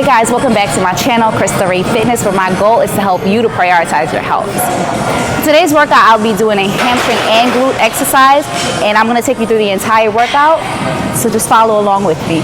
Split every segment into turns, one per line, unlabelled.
Hey guys, welcome back to my channel, Krista Ray Fitness, where my goal is to help you to prioritize your health. For today's workout, I'll be doing a hamstring and glute exercise, and I'm going to take you through the entire workout, so just follow along with me.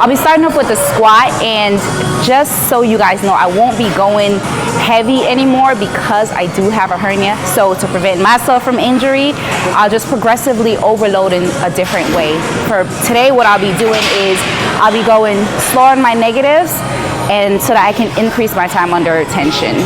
I'll be starting off with the squat, and just so you guys know, I won't be going heavy anymore because I do have a hernia. So to prevent myself from injury, I'll just progressively overload in a different way. For today, what I'll be doing is I'll be going slow on my negatives, and so that I can increase my time under tension.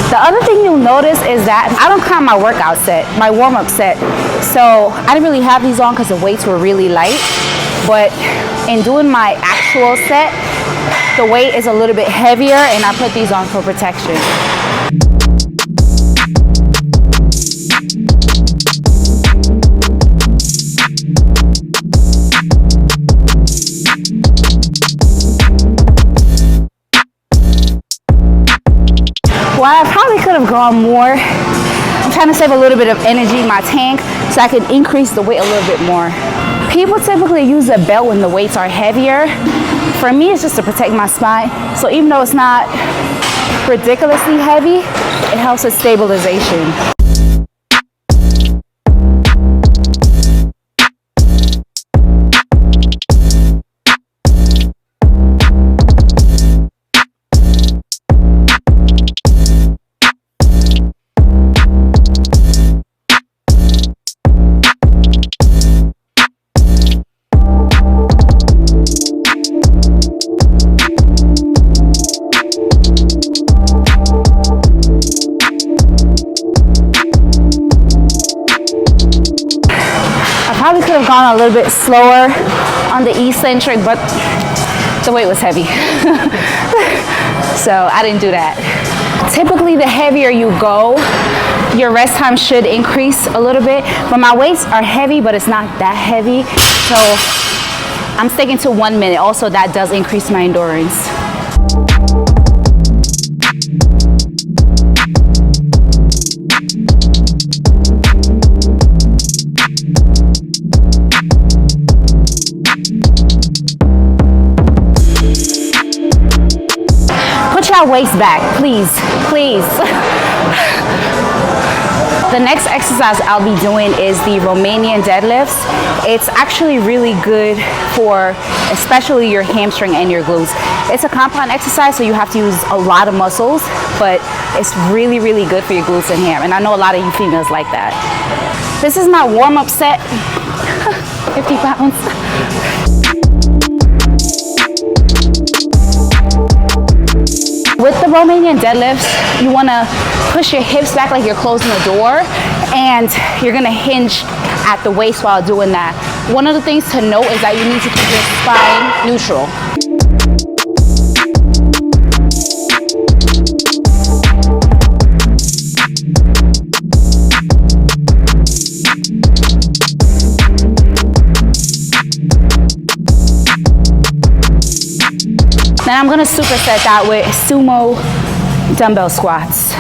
The other thing you'll notice is that I don't count my workout set, my warm-up set. So I didn't really have these on because the weights were really light, but in doing my actual set, the weight is a little bit heavier, and I put these on for protection. Well, I probably could have gone more. I'm trying to save a little bit of energy in my tank so I can increase the weight a little bit more. People typically use a belt when the weights are heavier. For me, it's just to protect my spine. So even though it's not ridiculously heavy, it helps with stabilization. Probably could have gone a little bit slower on the eccentric, but the weight was heavy. So I didn't do that. Typically, the heavier you go, your rest time should increase a little bit, but my weights are heavy, but it's not that heavy. So I'm sticking to 1 minute. Also, that does increase my endurance. Put your weights back, please, please. The next exercise I'll be doing is the Romanian deadlifts. It's actually really good for especially your hamstring and your glutes. It's a compound exercise, so you have to use a lot of muscles, but it's really, really good for your glutes and ham. And I know a lot of you females like that. This is my warm-up set, 50 pounds. With the Romanian deadlifts, you want to push your hips back like you're closing a door, and you're going to hinge at the waist while doing that. One of the things to note is that you need to keep your spine neutral. Then I'm gonna superset that with sumo dumbbell squats.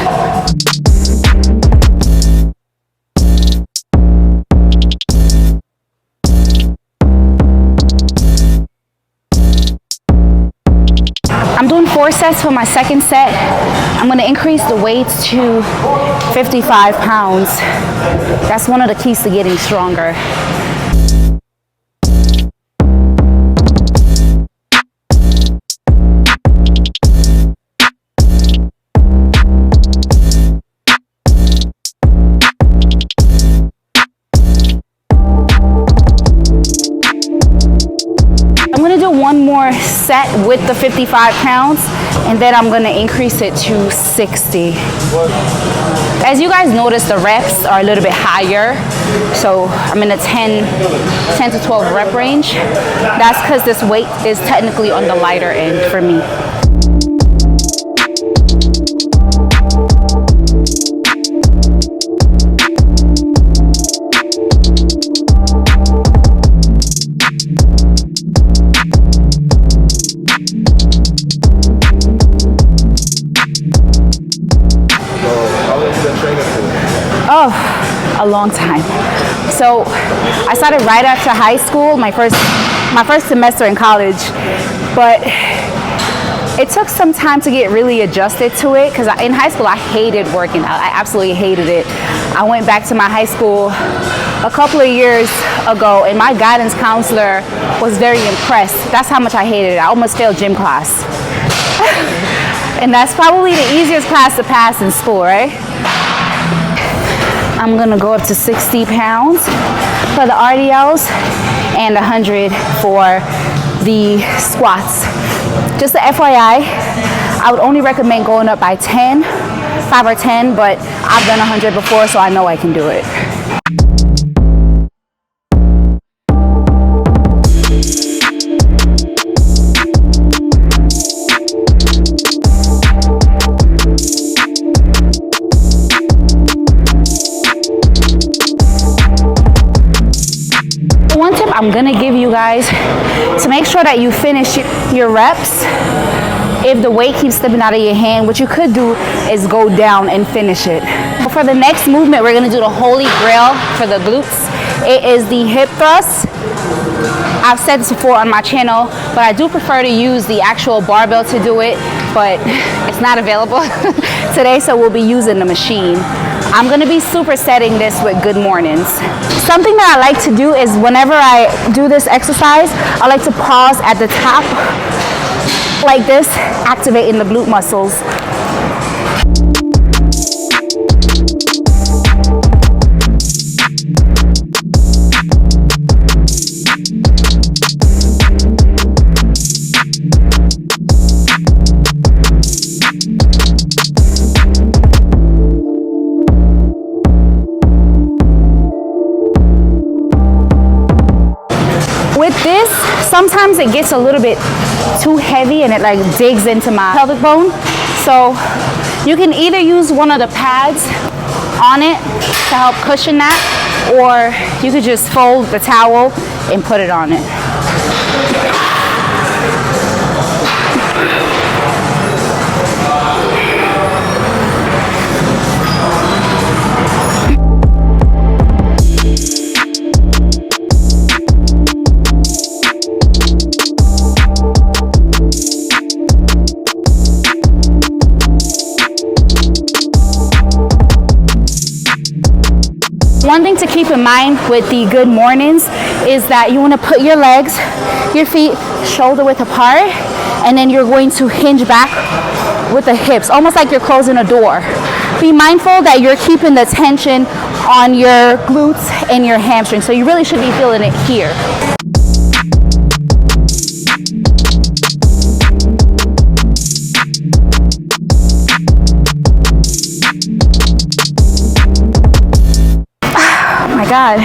I'm doing 4 sets for my second set. I'm gonna increase the weights to 55 pounds. That's one of the keys to getting stronger. I'm gonna do one more set with the 55 pounds, and then I'm gonna increase it to 60. As you guys notice, the reps are a little bit higher. So I'm in a 10 to 12 rep range. That's because this weight is technically on the lighter end for me. a long time. So I started right after high school, my first semester in college, but it took some time to get really adjusted to it, because in high school I hated working out. I absolutely hated it. I went back to my high school a couple of years ago, and my guidance counselor was very impressed. That's how much I hated it. I almost failed gym class. And that's probably the easiest class to pass in school, right? I'm gonna go up to 60 pounds for the RDLs and 100 for the squats. Just a FYI, I would only recommend going up by 10, 5 or 10, but I've done 100 before, so I know I can do it. One tip I'm gonna give you guys to make sure that you finish your reps. If the weight keeps slipping out of your hand, what you could do is go down and finish it. For the next movement, we're gonna do the holy grail for the glutes. It is the hip thrust. I've said this before on my channel, but I do prefer to use the actual barbell to do it, but it's not available today, so we'll be using the machine. I'm gonna be supersetting this with good mornings. Something that I like to do is whenever I do this exercise, I like to pause at the top like this, activating the glute muscles. With this, sometimes it gets a little bit too heavy and it like digs into my pelvic bone. So you can either use one of the pads on it to help cushion that, or you could just fold the towel and put it on it. One thing to keep in mind with the good mornings is that you want to put your legs, your feet shoulder width apart, and then you're going to hinge back with the hips, almost like you're closing a door. Be mindful that you're keeping the tension on your glutes and your hamstrings, so you really should be feeling it here. God,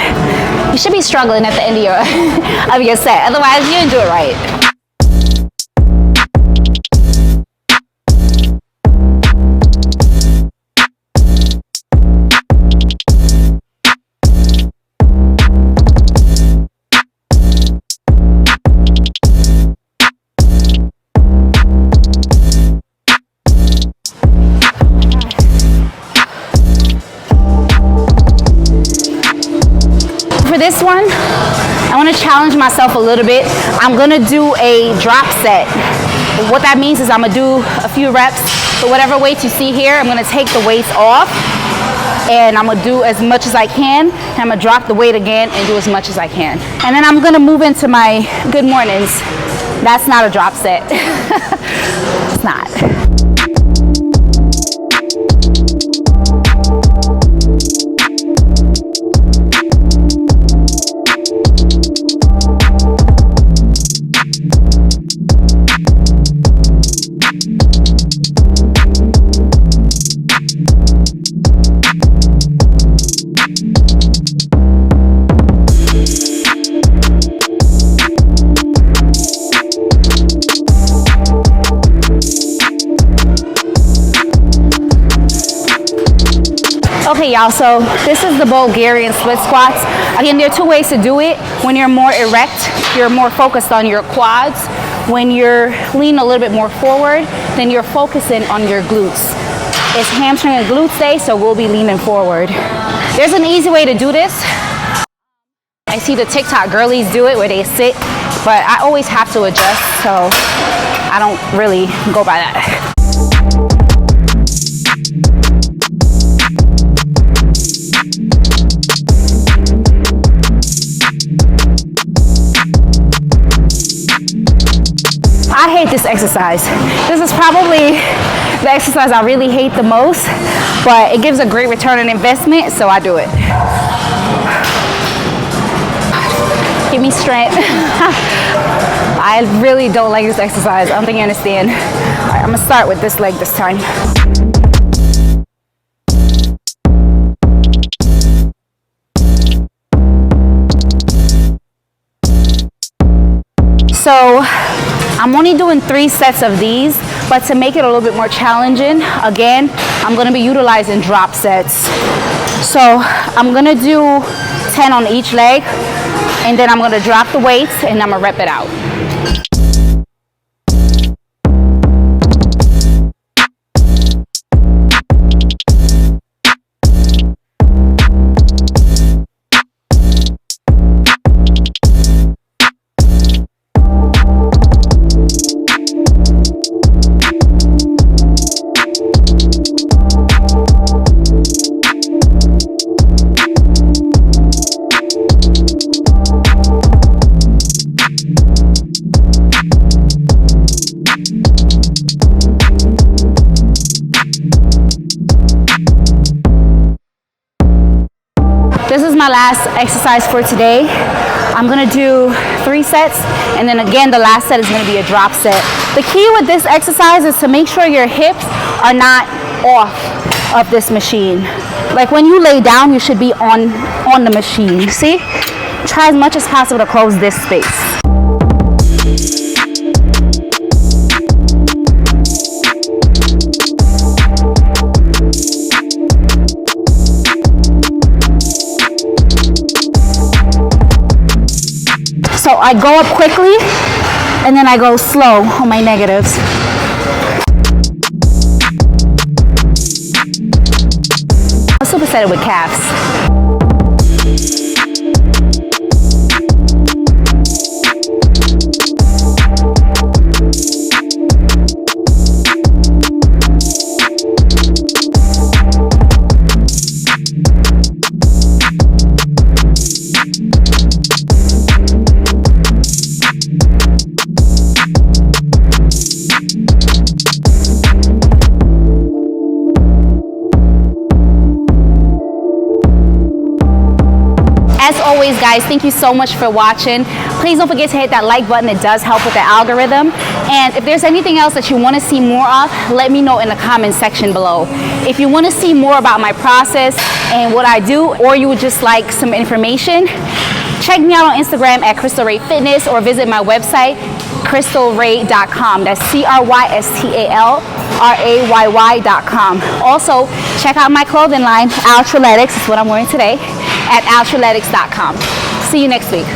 you should be struggling at the end of your set, otherwise you didn't do it right. For this one, I want to challenge myself a little bit. I'm going to do a drop set. What that means is I'm going to do a few reps, but whatever weights you see here, I'm going to take the weights off, and I'm going to do as much as I can, and I'm going to drop the weight again and do as much as I can. And then I'm going to move into my good mornings. That's not a drop set. It's not. Okay, y'all, so this is the Bulgarian split squats. Again, there are two ways to do it. When you're more erect, you're more focused on your quads. When you're leaning a little bit more forward, then you're focusing on your glutes. It's hamstring and glutes day, so we'll be leaning forward. There's an easy way to do this. I see the TikTok girlies do it where they sit, but I always have to adjust, so I don't really go by that. I hate this exercise. This is probably the exercise I really hate the most, but it gives a great return on investment, so I do it. Give me strength. I really don't like this exercise. I don't think you understand. All right, I'm gonna start with this leg this time. So I'm only doing 3 sets of these, but to make it a little bit more challenging, again, I'm gonna be utilizing drop sets. So I'm gonna do 10 on each leg, and then I'm gonna drop the weights and I'm gonna rep it out. This is my last exercise for today. I'm gonna do 3 sets, and then again, the last set is gonna be a drop set. The key with this exercise is to make sure your hips are not off of this machine. Like when you lay down, you should be on the machine. See? Try as much as possible to close this space. So I go up quickly, and then I go slow on my negatives. I'll superset it with calves. As always, guys, thank you so much for watching. Please don't forget to hit that like button. It does help with the algorithm. And if there's anything else that you want to see more of, let me know in the comment section below. If you want to see more about my process and what I do, or you would just like some information, check me out on Instagram at Crystal Ray Fitness, or visit my website, crystalray.com. That's CrystalRayy.com. Also, check out my clothing line, Ultraletics. That's what I'm wearing today, at ultraletics.com. See you next week.